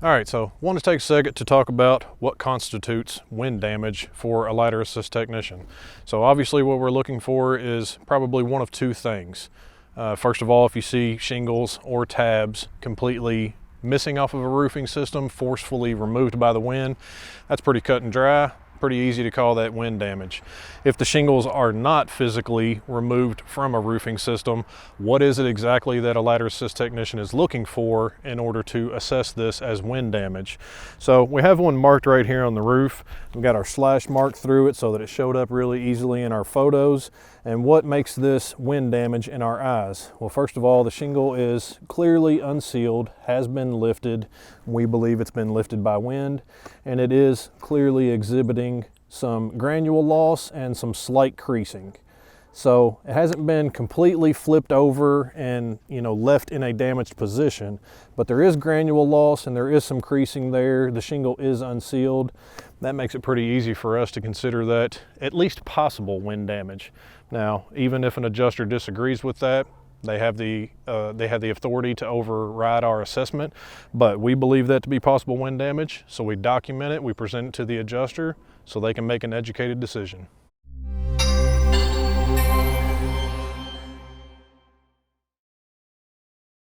All right, so I want to take a second to talk about what constitutes wind damage for a ladder assist technician. So obviously what we're looking for is probably one of two things. First of all, if you see shingles or tabs completely missing off of a roofing system, forcefully removed by the wind, that's pretty cut and dry. Pretty easy to call that wind damage. If the shingles are not physically removed from a roofing system, what is it exactly that a ladder assist technician is looking for in order to assess this as wind damage? So we have one marked right here on the roof. We've got our slash marked through it so that it showed up really easily in our photos. And what makes this wind damage in our eyes? Well, first of all, the shingle is clearly unsealed, has been lifted. We believe it's been lifted by wind, and it is clearly exhibiting some granule loss and some slight creasing. So it hasn't been completely flipped over and left in a damaged position, but there is granule loss and there is some creasing there. The shingle is unsealed. That makes it pretty easy for us to consider that at least possible wind damage. Now, even if an adjuster disagrees with that, they have the authority to override our assessment, but we believe that to be possible wind damage, so we document it, we present it to the adjuster so they can make an educated decision.